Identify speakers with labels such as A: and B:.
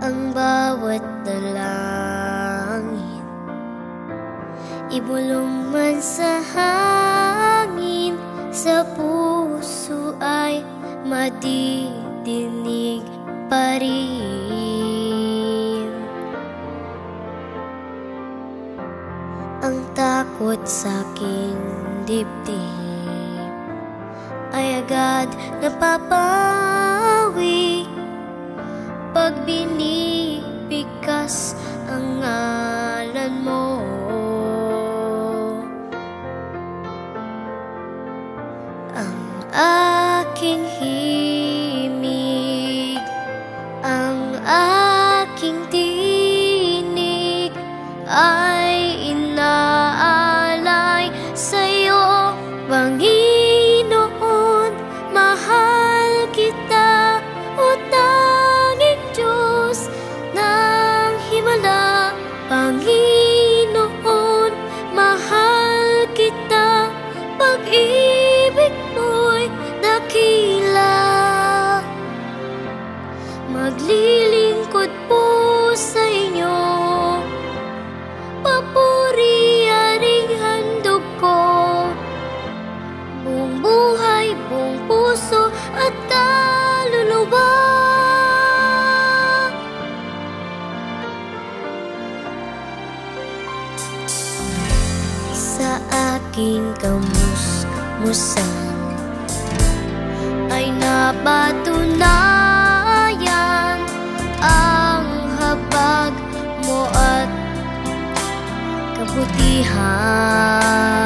A: ang bawat dalangin, ibulong man sa hangin, sa puso ay madidinig pa rin. Ang takot sa aking dibdib ay agad napapawi pag binibigkas ang ngalan mo. Ang aking himig, ang aking tinig ay inaalay sa'yo, Panginoon. Mahal kita, o tanging Diyos ng himala. Panginoon, mahal kita, pag-ibig mo'y dakila. Maglilingkod po sa inyo, papuri aring handog ko, buong buhay, buong puso at kaluluwa. Sa aking kamusmusan ay napatunayan ang habag mo at kabutihan.